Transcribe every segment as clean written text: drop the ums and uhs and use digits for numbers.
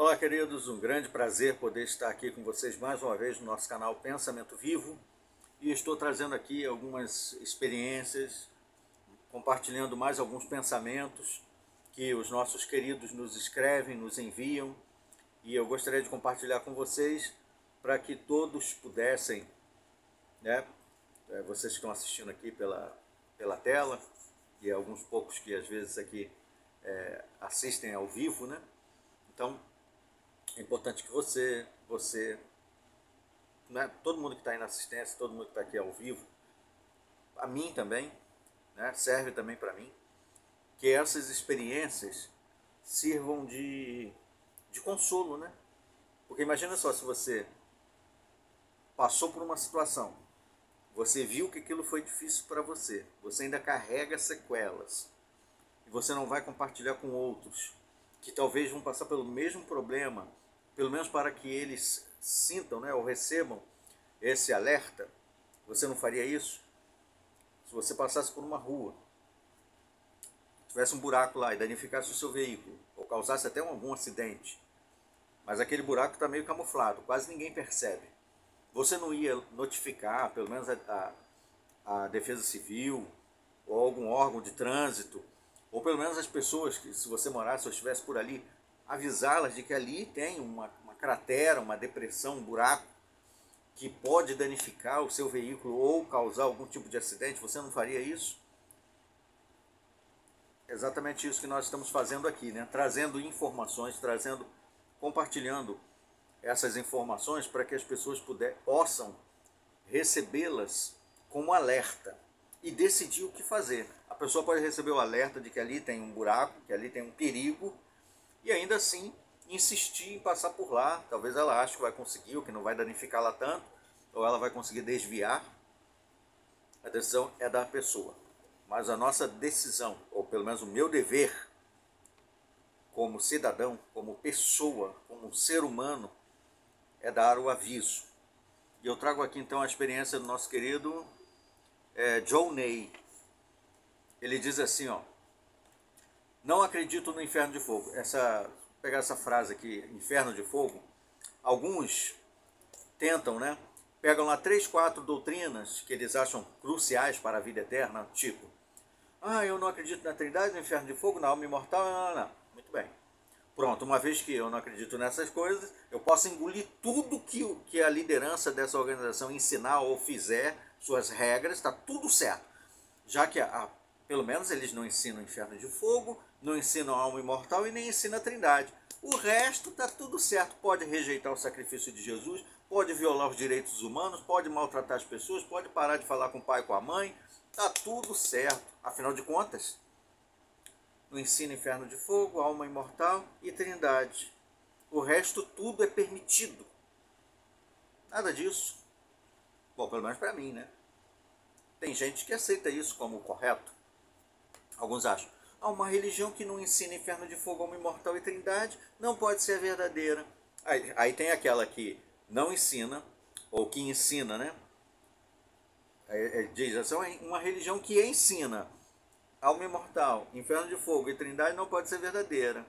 Olá, queridos, um grande prazer poder estar aqui com vocês mais uma vez no nosso canal Pensamento Vivo. E estou trazendo aqui algumas experiências, compartilhando mais alguns pensamentos que os nossos queridos nos escrevem, nos enviam. E eu gostaria de compartilhar com vocês para que todos pudessem, né, vocês que estão assistindo aqui pela tela, e alguns poucos que às vezes aqui assistem ao vivo, né? Então, é importante que você, né, todo mundo que está aí na assistência, todo mundo que está aqui ao vivo, a mim também, né, serve também para mim, que essas experiências sirvam de consolo, né? Porque imagina só, se você passou por uma situação, você viu que aquilo foi difícil para você, você ainda carrega sequelas, e você não vai compartilhar com outros, que talvez vão passar pelo mesmo problema, pelo menos para que eles sintam, né, ou recebam esse alerta. Você não faria isso? Se você passasse por uma rua, tivesse um buraco lá e danificasse o seu veículo, ou causasse até algum acidente, mas aquele buraco está meio camuflado, quase ninguém percebe. Você não ia notificar, pelo menos a Defesa Civil, ou algum órgão de trânsito, ou pelo menos as pessoas que, se você morasse ou estivesse por ali, avisá-las de que ali tem uma cratera, uma depressão, um buraco que pode danificar o seu veículo ou causar algum tipo de acidente? Você não faria isso? É exatamente isso que nós estamos fazendo aqui, né? Trazendo informações, compartilhando essas informações para que as pessoas possam recebê-las como alerta e decidir o que fazer. A pessoa pode receber o alerta de que ali tem um buraco, que ali tem um perigo, e ainda assim insistir em passar por lá. Talvez ela ache que vai conseguir, ou que não vai danificá-la tanto, ou ela vai conseguir desviar. A decisão é da pessoa. Mas a nossa decisão, ou pelo menos o meu dever, como cidadão, como pessoa, como ser humano, é dar o aviso. E eu trago aqui então a experiência do nosso querido John Ney. Ele diz assim, ó: não acredito no inferno de fogo. Pegar essa frase aqui, inferno de fogo, alguns tentam, né? Pegam lá 3, 4 doutrinas que eles acham cruciais para a vida eterna, tipo, eu não acredito na Trindade, no inferno de fogo, na alma imortal, não. Muito bem. Pronto, uma vez que eu não acredito nessas coisas, eu posso engolir tudo que a liderança dessa organização ensinar ou fizer, suas regras, está tudo certo. Já que pelo menos eles não ensinam o inferno de fogo, não ensinam a alma imortal e nem ensinam a Trindade. O resto está tudo certo. Pode rejeitar o sacrifício de Jesus, pode violar os direitos humanos, pode maltratar as pessoas, pode parar de falar com o pai e com a mãe. Está tudo certo. Afinal de contas, não ensina inferno de fogo, alma imortal e Trindade. O resto tudo é permitido. Nada disso. Bom, pelo menos para mim, né? Tem gente que aceita isso como correto. Alguns acham, uma religião que não ensina inferno de fogo, alma imortal e Trindade não pode ser verdadeira. Aí tem aquela que não ensina, ou que ensina, né? Diz assim, uma religião que ensina alma imortal, inferno de fogo e Trindade não pode ser verdadeira.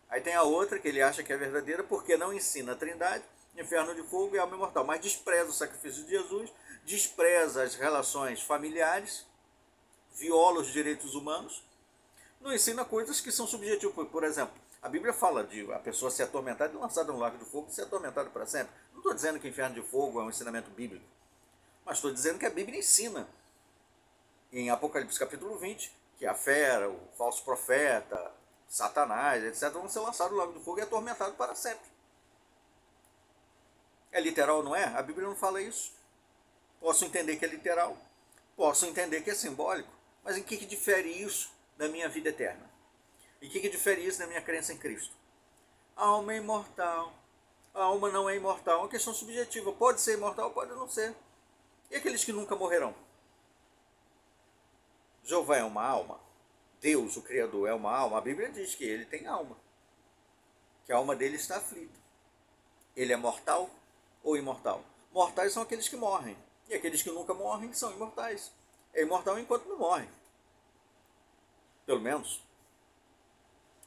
Aí tem a outra que ele acha que é verdadeira porque não ensina a Trindade, inferno de fogo e alma imortal, mas despreza o sacrifício de Jesus, despreza as relações familiares, viola os direitos humanos, não ensina coisas que são subjetivas. Por exemplo, a Bíblia fala de a pessoa ser atormentada e lançada no lago de fogo e ser atormentada para sempre. Não estou dizendo que inferno de fogo é um ensinamento bíblico, mas estou dizendo que a Bíblia ensina em Apocalipse capítulo 20 que a fera, o falso profeta, Satanás, etc., vão ser lançados no lago de fogo e atormentados para sempre. É literal, não é? A Bíblia não fala isso. Posso entender que é literal, posso entender que é simbólico, mas em que difere isso da minha vida eterna? Em que difere isso da minha crença em Cristo? A alma é imortal, a alma não é imortal, é uma questão subjetiva, pode ser imortal, pode não ser. E aqueles que nunca morrerão? Jeová é uma alma? Deus, o Criador, é uma alma? A Bíblia diz que ele tem alma, que a alma dele está aflita. Ele é mortal ou imortal? Mortais são aqueles que morrem, e aqueles que nunca morrem são imortais. É imortal enquanto não morre. Pelo menos.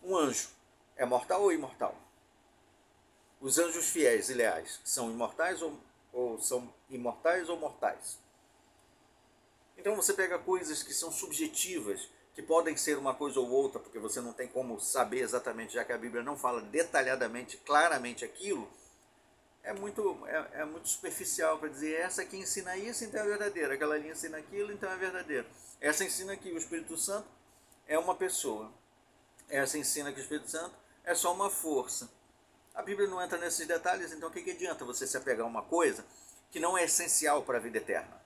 Um anjo é mortal ou imortal? Os anjos fiéis e leais são imortais ou são imortais ou mortais? Então você pega coisas que são subjetivas, que podem ser uma coisa ou outra, porque você não tem como saber exatamente, já que a Bíblia não fala detalhadamente, claramente aquilo, é muito superficial para dizer essa aqui ensina isso, então é verdadeira, aquela ali ensina aquilo, então é verdadeiro. Essa ensina que o Espírito Santo é uma pessoa, essa ensina que o Espírito Santo é só uma força. A Bíblia não entra nesses detalhes, então o que adianta você se apegar a uma coisa que não é essencial para a vida eterna?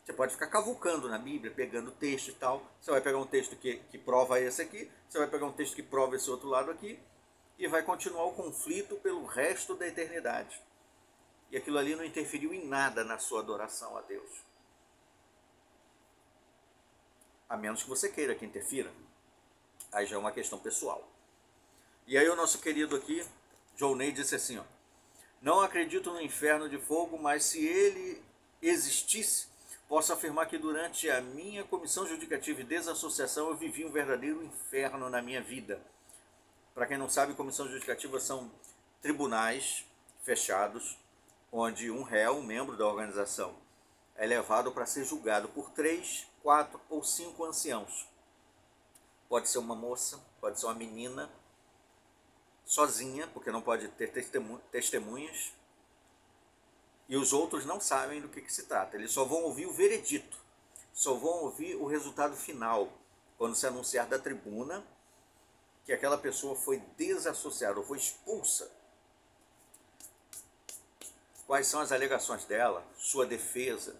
Você pode ficar cavucando na Bíblia, pegando texto e tal. Você vai pegar um texto que prova esse aqui, você vai pegar um texto que prova esse outro lado aqui, e vai continuar o conflito pelo resto da eternidade. E aquilo ali não interferiu em nada na sua adoração a Deus. A menos que você queira que interfira. Aí já é uma questão pessoal. E aí o nosso querido aqui, Johnny, disse assim, ó, não acredito no inferno de fogo, mas se ele existisse, posso afirmar que durante a minha comissão judicativa e desassociação eu vivi um verdadeiro inferno na minha vida. Para quem não sabe, comissão judicativa são tribunais fechados, onde um réu, um membro da organização, é levado para ser julgado por 3, 4 ou 5 anciãos. Pode ser uma moça, pode ser uma menina, sozinha, porque não pode ter testemunhas, e os outros não sabem do que se trata. Eles só vão ouvir o veredito, só vão ouvir o resultado final, quando se anunciar da tribuna que aquela pessoa foi desassociada ou foi expulsa. Quais são as alegações dela, sua defesa,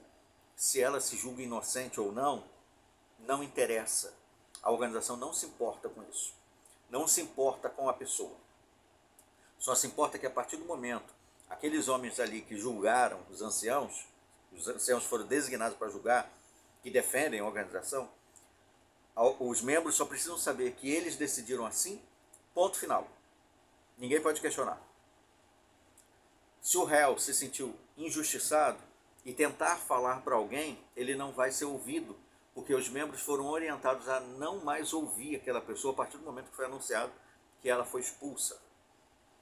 se ela se julga inocente ou não, não interessa. A organização não se importa com isso. Não se importa com a pessoa. Só se importa que a partir do momento, aqueles homens ali que julgaram os anciãos foram designados para julgar, que defendem a organização, os membros só precisam saber que eles decidiram assim, ponto final. Ninguém pode questionar. Se o réu se sentiu injustiçado e tentar falar para alguém, ele não vai ser ouvido, porque os membros foram orientados a não mais ouvir aquela pessoa a partir do momento que foi anunciado que ela foi expulsa.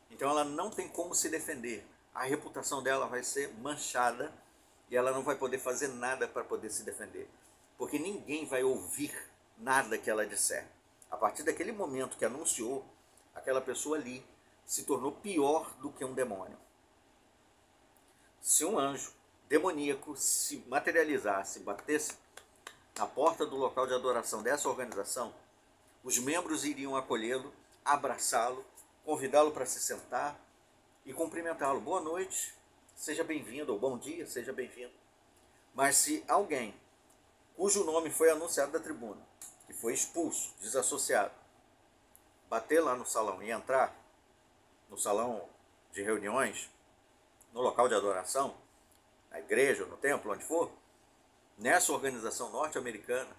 Então ela não tem como se defender. A reputação dela vai ser manchada e ela não vai poder fazer nada para poder se defender, porque ninguém vai ouvir nada que ela disser. A partir daquele momento que anunciou, aquela pessoa ali se tornou pior do que um demônio. Se um anjo demoníaco se materializasse, batesse na porta do local de adoração dessa organização, os membros iriam acolhê-lo, abraçá-lo, convidá-lo para se sentar e cumprimentá-lo. Boa noite, seja bem-vindo, ou bom dia, seja bem-vindo. Mas se alguém cujo nome foi anunciado da tribuna, que foi expulso, desassociado, bater lá no salão e entrar no salão de reuniões, no local de adoração, na igreja, no templo, onde for, nessa organização norte-americana,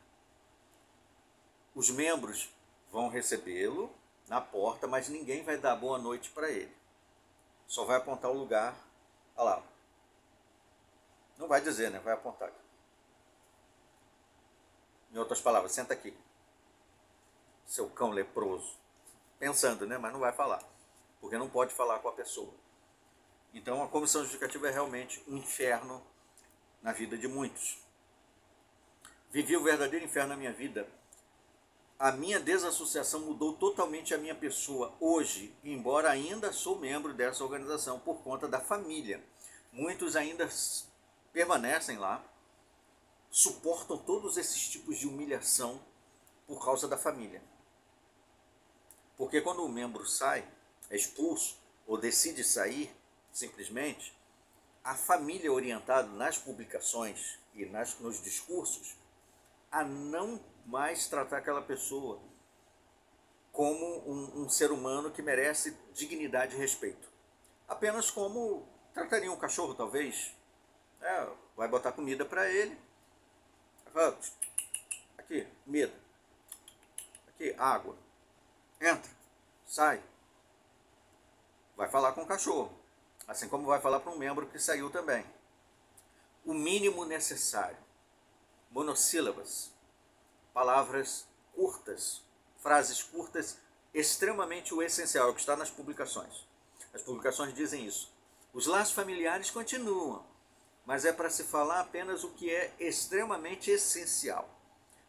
os membros vão recebê-lo na porta, mas ninguém vai dar boa noite para ele. Só vai apontar o lugar, olha lá. Não vai dizer, né? Vai apontar. Em outras palavras, senta aqui, seu cão leproso. Pensando, né? Mas não vai falar, porque não pode falar com a pessoa. Então a comissão judicativa é realmente um inferno na vida de muitos. Vivi o verdadeiro inferno na minha vida. A minha desassociação mudou totalmente a minha pessoa hoje, embora ainda sou membro dessa organização por conta da família. Muitos ainda permanecem lá, suportam todos esses tipos de humilhação por causa da família. Porque quando o membro sai, é expulso ou decide sair, simplesmente, a família é orientada nas publicações e nos discursos a não mais tratar aquela pessoa como um ser humano que merece dignidade e respeito. Apenas como trataria um cachorro, talvez. Vai botar comida para ele. Fala, aqui, comida. Aqui, água. Entra, sai. Vai falar com o cachorro. Assim como vai falar para um membro que saiu também. O mínimo necessário. Monossílabas. Palavras curtas. Frases curtas. Extremamente o essencial, o que está nas publicações. As publicações dizem isso. Os laços familiares continuam, mas é para se falar apenas o que é extremamente essencial.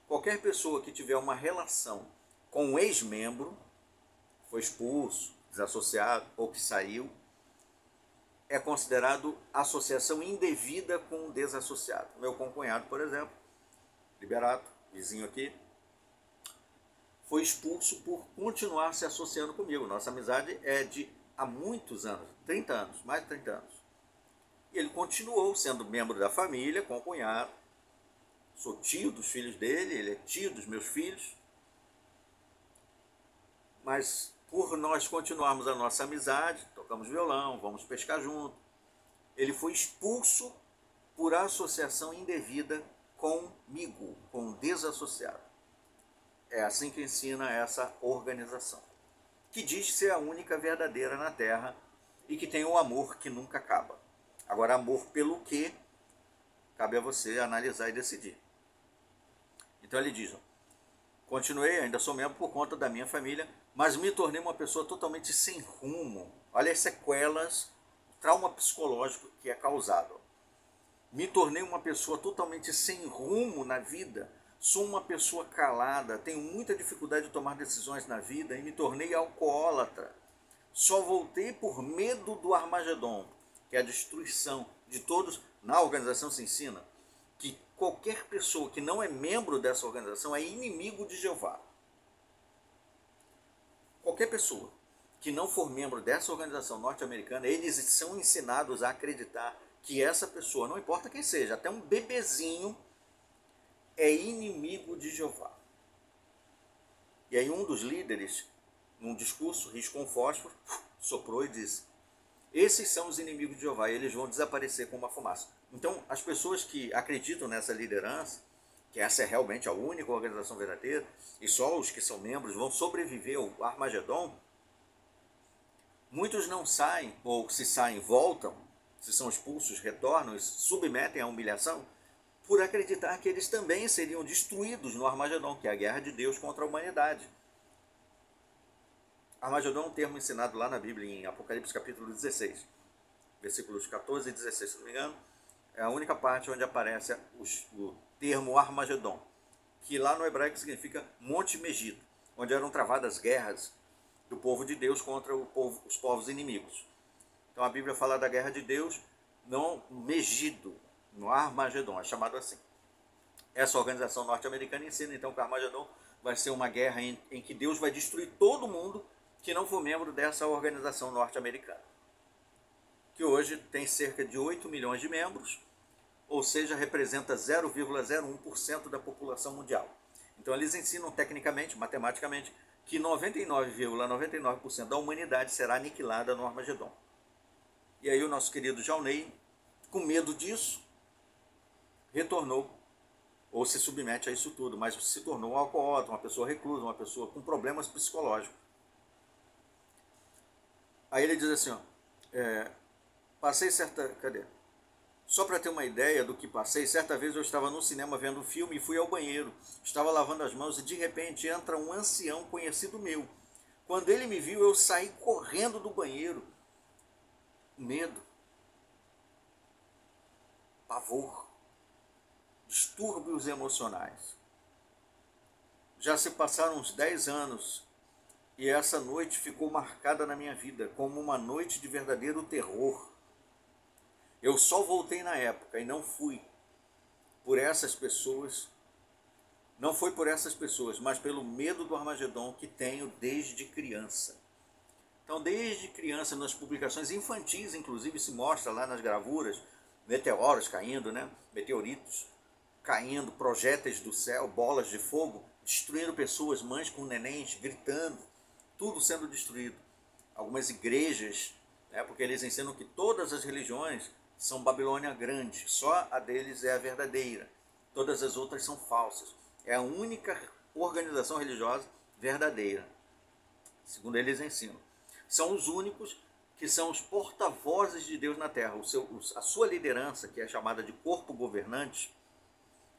Qualquer pessoa que tiver uma relação com um ex-membro, foi expulso, desassociado ou que saiu, é considerado associação indevida com um desassociado. Meu concunhado, por exemplo, Liberato, vizinho aqui, foi expulso por continuar se associando comigo. Nossa amizade é de há muitos anos, 30 anos, mais de 30 anos. E ele continuou sendo membro da família, concunhado. Sou tio dos filhos dele, ele é tio dos meus filhos. Mas por nós continuarmos a nossa amizade, tocamos violão, vamos pescar junto, ele foi expulso por associação indevida comigo, com um desassociado. É assim que ensina essa organização, que diz ser a única verdadeira na Terra e que tem o amor que nunca acaba. Agora, amor pelo quê? Cabe a você analisar e decidir. Então ele diz: continuei, ainda sou membro por conta da minha família, mas me tornei uma pessoa totalmente sem rumo. Olha as sequelas, o trauma psicológico que é causado. Me tornei uma pessoa totalmente sem rumo na vida. Sou uma pessoa calada, tenho muita dificuldade de tomar decisões na vida e me tornei alcoólatra. Só voltei por medo do Armagedon, que é a destruição de todos. Na organização se ensina que qualquer pessoa que não é membro dessa organização é inimigo de Jeová. Qualquer pessoa que não for membro dessa organização norte-americana, eles são ensinados a acreditar que essa pessoa, não importa quem seja, até um bebezinho, é inimigo de Jeová. E aí um dos líderes, num discurso, riscou um fósforo, soprou e disse: esses são os inimigos de Jeová, e eles vão desaparecer com uma fumaça. Então, as pessoas que acreditam nessa liderança, que essa é realmente a única organização verdadeira, e só os que são membros vão sobreviver ao Armagedon, muitos não saem, ou se saem, voltam, se são expulsos, retornam e se submetem à humilhação, por acreditar que eles também seriam destruídos no Armagedon, que é a guerra de Deus contra a humanidade. Armagedon é um termo ensinado lá na Bíblia, em Apocalipse capítulo 16, versículos 14 e 16, se não me engano, é a única parte onde aparece o termo Armagedon, que lá no hebraico significa Monte Megido, onde eram travadas guerras do povo de Deus contra os povos inimigos. Então a Bíblia fala da guerra de Deus no Megido, no Armagedon, é chamado assim. Essa organização norte-americana ensina então que o Armagedon vai ser uma guerra em que Deus vai destruir todo mundo que não for membro dessa organização norte-americana, que hoje tem cerca de 8 milhões de membros, ou seja, representa 0,01% da população mundial. Então eles ensinam tecnicamente, matematicamente, que 99,99% da humanidade será aniquilada no Armagedon. E aí o nosso querido Jaunei, com medo disso, retornou, ou se submete a isso tudo, mas se tornou um alcoólatra, uma pessoa reclusa, uma pessoa com problemas psicológicos. Aí ele diz assim, passei certa... Cadê? Só para ter uma ideia do que passei, certa vez eu estava no cinema vendo um filme e fui ao banheiro. Estava lavando as mãos e de repente entra um ancião conhecido meu. Quando ele me viu, eu saí correndo do banheiro. Medo, pavor, distúrbios emocionais. Já se passaram uns 10 anos e essa noite ficou marcada na minha vida como uma noite de verdadeiro terror. Eu só voltei na época e não fui por essas pessoas, não foi por essas pessoas, mas pelo medo do Armagedon que tenho desde criança. Então, desde criança, nas publicações infantis, inclusive, se mostra lá nas gravuras, meteoros caindo, né? Meteoritos caindo, projéteis do céu, bolas de fogo, destruindo pessoas, mães com nenéns, gritando, tudo sendo destruído. Algumas igrejas, né? Porque eles ensinam que todas as religiões são Babilônia Grande, só a deles é a verdadeira, todas as outras são falsas. É a única organização religiosa verdadeira, segundo eles ensinam. São os únicos que são os porta-vozes de Deus na terra. A sua liderança, que é chamada de corpo governante,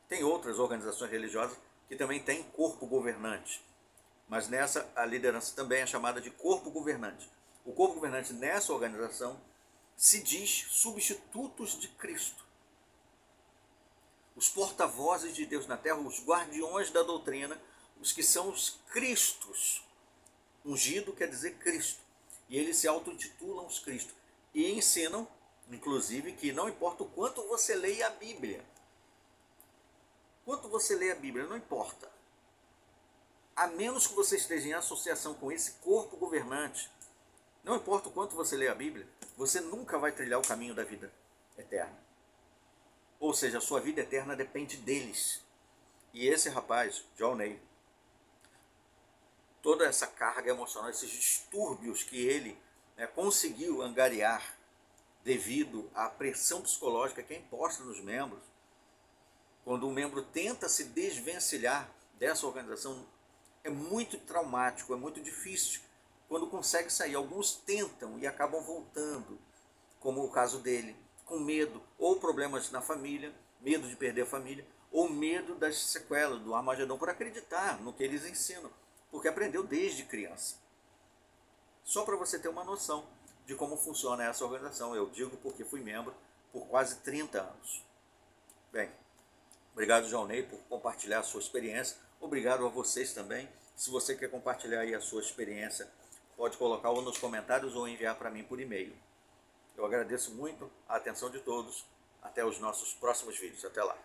tem outras organizações religiosas que também têm corpo governante, mas nessa a liderança também é chamada de corpo governante. O corpo governante nessa organização se diz substitutos de Cristo. Os porta-vozes de Deus na terra, os guardiões da doutrina, os que são os Cristos. Ungido quer dizer Cristo. E eles se auto-intitulam os Cristos. E ensinam, inclusive, que não importa o quanto você leia a Bíblia. Quanto você lê a Bíblia, não importa. A menos que você esteja em associação com esse corpo governante, não importa o quanto você lê a Bíblia, você nunca vai trilhar o caminho da vida eterna. Ou seja, a sua vida eterna depende deles. E esse rapaz, John Ney, toda essa carga emocional, esses distúrbios que ele conseguiu angariar devido à pressão psicológica que é imposta nos membros, quando um membro tenta se desvencilhar dessa organização, é muito traumático, é muito difícil. Quando consegue sair, alguns tentam e acabam voltando, como o caso dele, com medo, ou problemas na família, medo de perder a família, ou medo das sequelas do Armagedon, por acreditar no que eles ensinam, porque aprendeu desde criança. Só para você ter uma noção de como funciona essa organização, eu digo porque fui membro por quase 30 anos. Bem, obrigado, João Ney, por compartilhar a sua experiência. Obrigado a vocês também. Se você quer compartilhar aí a sua experiência, pode colocar ou nos comentários ou enviar para mim por e-mail. Eu agradeço muito a atenção de todos. Até os nossos próximos vídeos. Até lá.